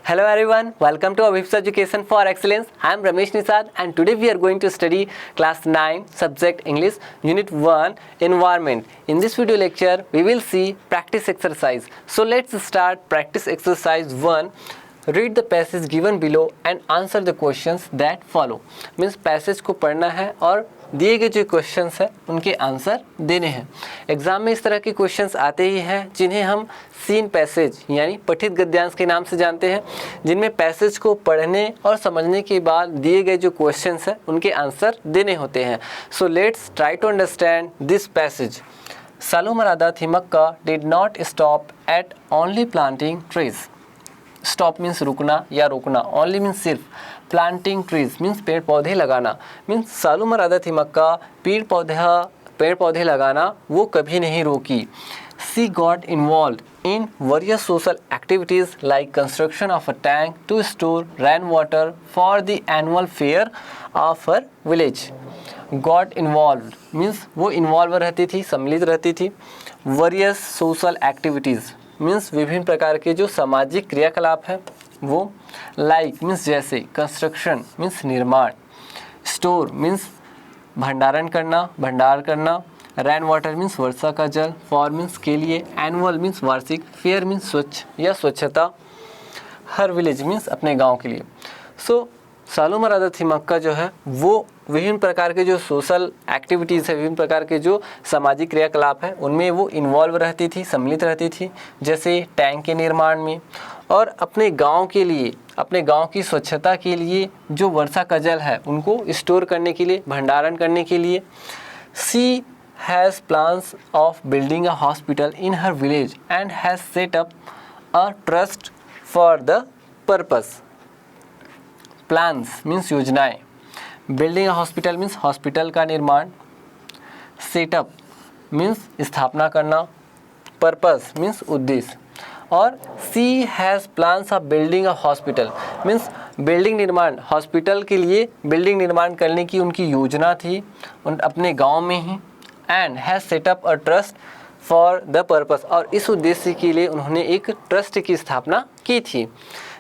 Hello everyone, welcome to Abhipsa Education for Excellence. I am Ramesh Nisad and today we are going to study class 9 subject English unit 1 environment. In this video lecture we will see practice exercise. So let's start practice exercise 1. Read the passage given below and answer the questions that follow. Means passage को पढ़ना है और दिए गए जो questions हैं उनके answer देने हैं। एग्जाम में इस तरह के क्वेश्चंस आते ही हैं जिन्हें हम सीन पैसेज यानी पठित गद्यांश के नाम से जानते हैं, जिनमें पैसेज को पढ़ने और समझने के बाद दिए गए जो क्वेश्चंस हैं उनके आंसर देने होते हैं। So let's try to understand this passage. Salumarada Thimmakka did not stop at only planting trees. Stop means रुकना या रोकना, ओनली मीन्स सिर्फ, प्लांटिंग ट्रीज मीन्स पेड़ पौधे लगाना। मीन्स सालुमरादा थिमक्का पेड़ पौधे लगाना वो कभी नहीं रोकी। She got involve in various social activities like construction of a tank to store rain water for the annual fair of her village. Got involve means वो इन्वॉल्व रहती थी, सम्मिलित रहती थी। वेरियस सोशल एक्टिविटीज़ मीन्स विभिन्न प्रकार के जो सामाजिक क्रियाकलाप हैं वो। लाइक मीन्स जैसे, कंस्ट्रक्शन मीन्स निर्माण, स्टोर मीन्स भंडारण करना, भंडार करना, रेन वाटर मीन्स वर्षा का जल, फॉर मीन्स के लिए, एनुअल मीन्स वार्षिक, फेयर मीन्स स्वच्छ या स्वच्छता, हर विलेज मीन्स अपने गांव के लिए। सो सालुमरादा थिमक्का जो है वो विभिन्न प्रकार के जो सोशल एक्टिविटीज़ है, विभिन्न प्रकार के जो सामाजिक क्रियाकलाप है उनमें वो इन्वॉल्व रहती थी, सम्मिलित रहती थी। जैसे टैंक के निर्माण में और अपने गांव के लिए, अपने गांव की स्वच्छता के लिए जो वर्षा का जल है उनको स्टोर करने के लिए, भंडारण करने के लिए। She has plans of building a hospital in her village and has set up a trust for the purpose. Plans means योजनाएं, बिल्डिंग हॉस्पिटल मीन्स हॉस्पिटल का निर्माण, सेटअप मीन्स स्थापना करना, पर्पस मीन्स उद्देश्य। और she has plans of building a hospital means building निर्माण, hospital के लिए बिल्डिंग निर्माण करने की उनकी योजना थी अपने गांव में ही। And has set up a trust for the purpose, और इस उद्देश्य के लिए उन्होंने एक ट्रस्ट की स्थापना की थी।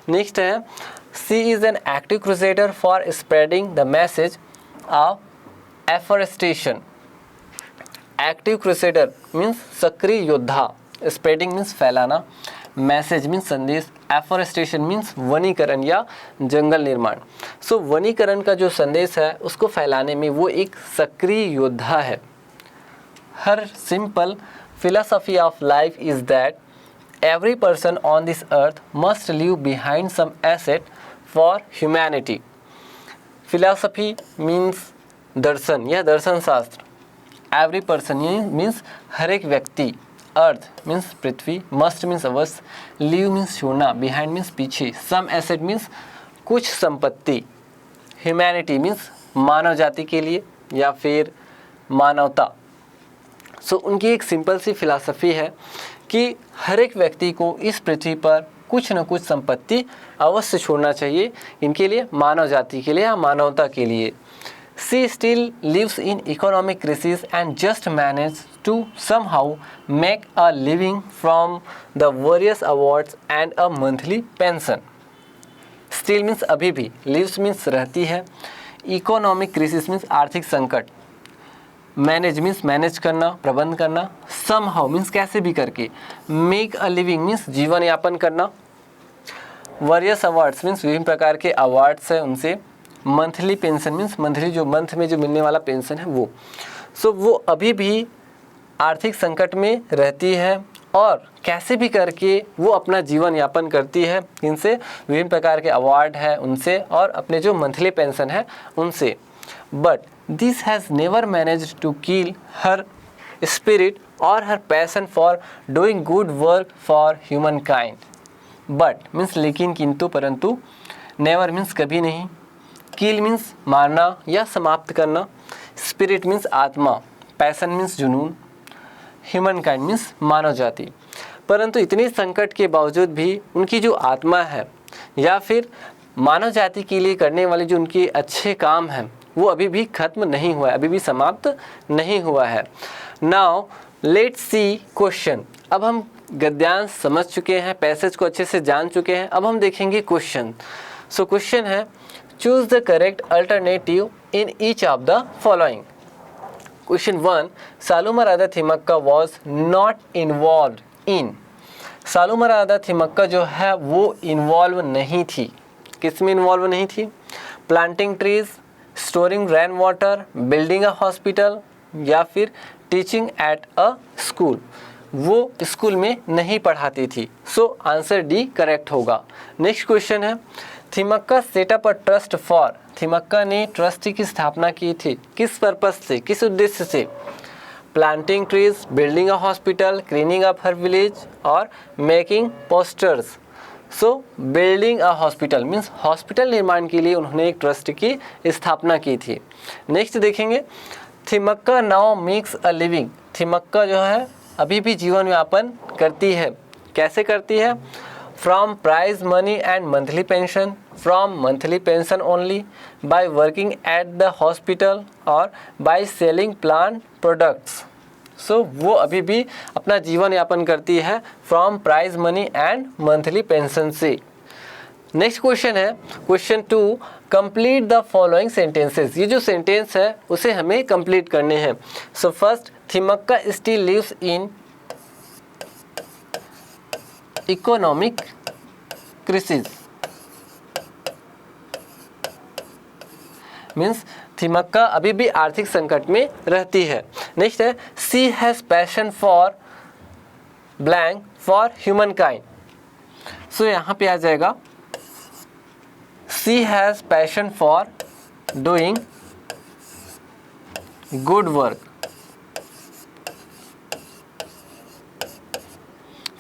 नेक्स्ट है, she is an active crusader for spreading the message of afforestation. Active crusader means सक्रिय योद्धा, स्प्रेडिंग मीन्स फैलाना, मैसेज मीन्स संदेश, एफॉरेस्टेशन मीन्स वनीकरण या जंगल निर्माण। सो वनीकरण का जो संदेश है उसको फैलाने में वो एक सक्रिय योद्धा है। हर simple philosophy of life is that every person on this earth must leave behind some asset for humanity. Philosophy means दर्शन या दर्शन शास्त्र। Every person means हर एक व्यक्ति, अर्थ मीन्स पृथ्वी, मस्ट मीन्स अवश्य, लीव मीन्स छोड़ना, बिहाइंड मीन्स पीछे, सम एसेट मीन्स कुछ संपत्ति, humanity means मानव जाति के लिए या फिर मानवता। सो उनकी एक सिंपल सी फिलॉसफी है कि हर एक व्यक्ति को इस पृथ्वी पर कुछ न कुछ संपत्ति अवश्य छोड़ना चाहिए, इनके लिए, मानव जाति के लिए या मानवता के लिए। She still lives in economic crisis and just manage to somehow make a living from the various awards and a monthly pension. Still means अभी भी, लिव्स मीन्स रहती है, इकोनॉमिक क्राइसिस मीन्स आर्थिक संकट, मैनेज मीन्स मैनेज करना, प्रबंध करना, somehow means कैसे भी करके, मेक अ लिविंग मीन्स जीवन यापन करना, वेरियस अवार्ड्स मीन्स विभिन्न प्रकार के अवार्ड्स हैं उनसे, मंथली पेंशन मीन्स मंथली जो मंथ में जो मिलने वाला पेंशन है वो। सो वो अभी भी आर्थिक संकट में रहती है और कैसे भी करके वो अपना जीवन यापन करती है, इनसे विभिन्न प्रकार के अवार्ड हैं उनसे और अपने जो मंथली पेंशन है उनसे। But this has never managed to kill her spirit or her passion for doing good work for humankind. But means लेकिन, किंतु, परंतु, never means कभी नहीं, kill means मारना या समाप्त करना, spirit means आत्मा, passion means जुनून, humankind means मानव जाति। परंतु इतने संकट के बावजूद भी उनकी जो आत्मा है या फिर मानव जाति के लिए करने वाले जो उनके अच्छे काम हैं वो अभी भी खत्म नहीं हुआ है, अभी भी समाप्त नहीं हुआ है। Now let's see question. अब हम गद्यांश समझ चुके हैं, पैसेज को अच्छे से जान चुके हैं। अब हम देखेंगे क्वेश्चन। सो क्वेश्चन है, choose the correct alternative in each of the following. Question 1, Salumarada Thimmakka was not involve in. Salumarada Thimmakka जो है वो इन्वॉल्व नहीं थी। किस में इन्वॉल्व नहीं थी? Planting trees, storing rain water, building a hospital या फिर टीचिंग एट अ स्कूल। वो स्कूल में नहीं पढ़ाती थी। सो आंसर डी करेक्ट होगा। नेक्स्ट क्वेश्चन है, Thimmakka setup a trust for. Thimmakka ने ट्रस्ट की स्थापना की थी किस पर्पस से, किस उद्देश्य से? Planting trees, building a hospital, cleaning up her village और making posters. So building a hospital means hospital निर्माण के लिए उन्होंने एक ट्रस्ट की स्थापना की थी। नेक्स्ट देखेंगे, Thimmakka now makes a living. Thimmakka जो है अभी भी जीवन यापन करती है। कैसे करती है? From prize money and monthly pension, from monthly pension only, by working at the hospital और by selling plant products. So वो अभी भी अपना जीवन यापन करती है from prize money and monthly pension से। नेक्स्ट क्वेश्चन है, question 2, complete the following sentences. ये जो सेंटेंस है उसे हमें कंप्लीट करने हैं। So first, Thimmakka still lives in economic crisis. Means Thimmakka अभी भी आर्थिक संकट में रहती है। नेक्स्ट है, she has passion for blank for humankind. So यहाँ पे आ जाएगा, she has passion for doing good work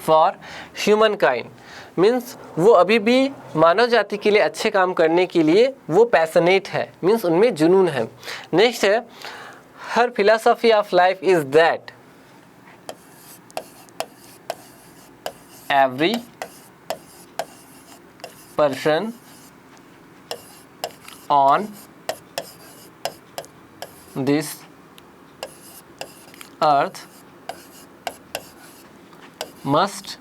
for humankind. Means वो अभी भी मानव जाति के लिए अच्छे काम करने के लिए वो पैशनेट है, मीन्स उनमें जुनून है। नेक्स्ट है, her philosophy of life is that every person on this earth must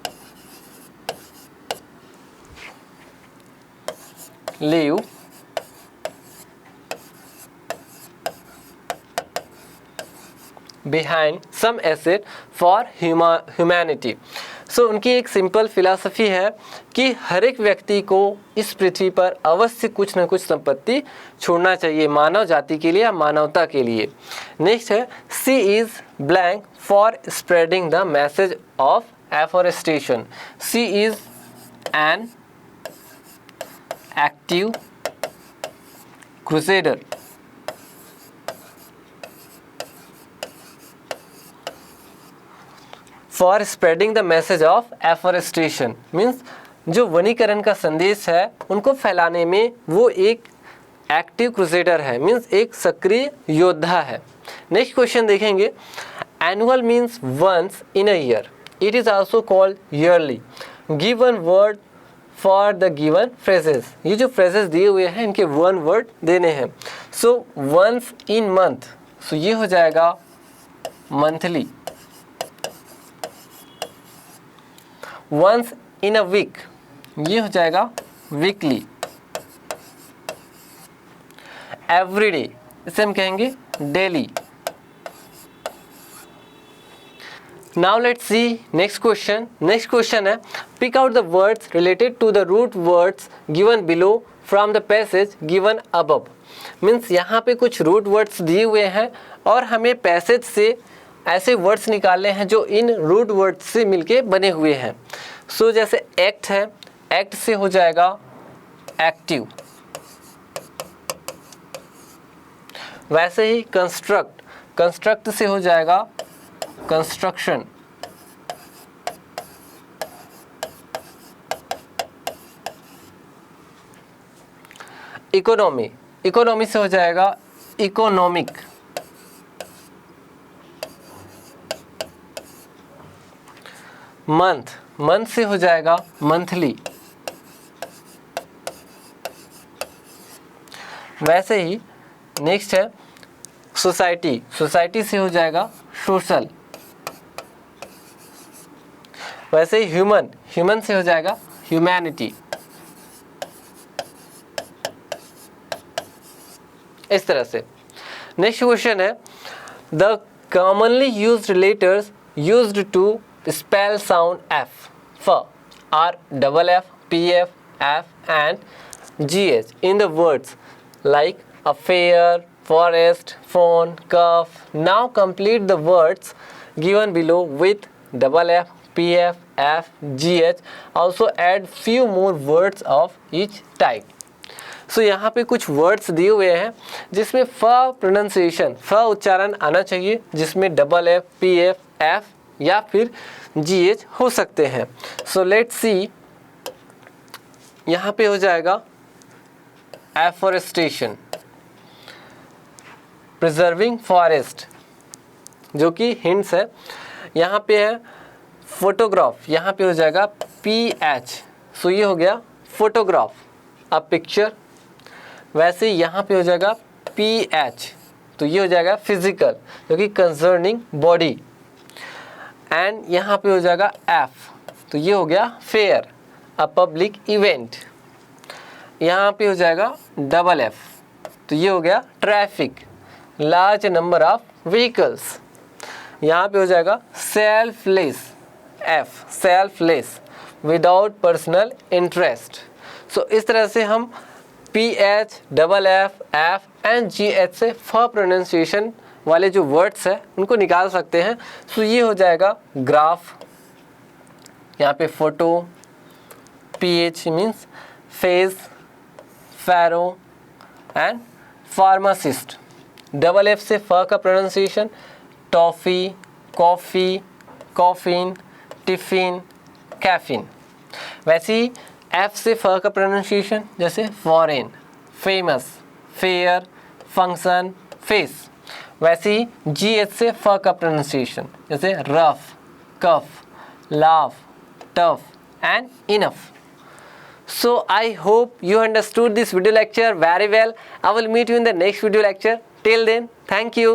live behind some asset for humanity। So उनकी एक सिंपल फिलॉसफी है कि हर एक व्यक्ति को इस पृथ्वी पर अवश्य कुछ न कुछ संपत्ति छोड़ना चाहिए मानव जाति के लिए या मानवता के लिए। नेक्स्ट है, she is blank for spreading the message of afforestation. She is an active crusader for spreading the message of afforestation. Means जो वनीकरण का संदेश है उनको फैलाने में वो एक एक्टिव क्रूसेडर है, मीन्स एक सक्रिय योद्धा है। नेक्स्ट क्वेश्चन देखेंगे, annual means once in a year. It is also called yearly. Give one word for the given phrases. ये जो phrases दिए हुए हैं इनके one word देने हैं। So once in month, so ये हो जाएगा monthly. Once in a week, ये हो जाएगा weekly. Every day, इसे हम कहेंगे daily. Now let's see next question. Next question है, pick out the words related to the root words given below from the passage given above. Means यहाँ पे कुछ root words दिए हुए हैं और हमें passage से ऐसे words निकालने हैं जो इन root words से मिलके बने हुए हैं। So जैसे act है, act से हो जाएगा active। वैसे ही construct, construct से हो जाएगा कंस्ट्रक्शन। इकोनॉमी, इकोनॉमी से हो जाएगा इकोनॉमिक। मंथ, मंथ से हो जाएगा मंथली। वैसे ही नेक्स्ट है सोसाइटी, सोसाइटी से हो जाएगा सोशल। वैसे ह्यूमन, ह्यूमन से हो जाएगा ह्यूमैनिटी। इस तरह से। नेक्स्ट क्वेश्चन है the commonly used letters used to spell sound F for are double F, P F, F and G H in the words like affair, forest, phone, cough. Now complete the words given below with double F, PF, F, GH. Also add few more words of each type. So यहाँ पे कुछ words दिए हुए हैं जिसमें फ pronunciation, फ उच्चारण आना चाहिए, जिसमें double F, P F, F या फिर जी एच हो सकते हैं। सो लेट्स सी, यहाँ पे हो जाएगा एफॉरेस्टेशन, प्रिजर्विंग फॉरेस्ट, जो कि हिंट्स है। यहाँ पे है फोटोग्राफ, यहाँ पे हो जाएगा पी एच, सो ये हो गया फोटोग्राफ, अ पिक्चर। वैसे यहाँ पे हो जाएगा पी एच, तो ये हो जाएगा फिजिकल, जो कि कंसर्निंग बॉडी। एंड यहाँ पे हो जाएगा एफ, तो ये हो गया फेयर, अ पब्लिक इवेंट। यहाँ पे हो जाएगा डबल एफ, तो ये हो गया traffic, large number of vehicles. यहाँ पे हो जाएगा selfless, F selfless, without personal interest. So इस तरह से हम P H, double F, F and G H से फ प्रोनाउंसिएशन वाले जो वर्ड्स हैं उनको निकाल सकते हैं। सो ये हो जाएगा ग्राफ, यहाँ पे photo, P H means phase, pharaoh and pharmacist. Double F से फ का pronunciation toffee, coffee, coffin, tiffin, caffeine. वैसे ही एफ से फ का प्रोनाउंसिएशन जैसे foreign, famous, fair, function, face. वैसे ही जी एच से फ का प्रोनाउंसिएशन जैसे rough, cough, laugh, tough and enough. So I hope you understood this video lecture very well. I will meet you in the next video lecture. Till then, thank you.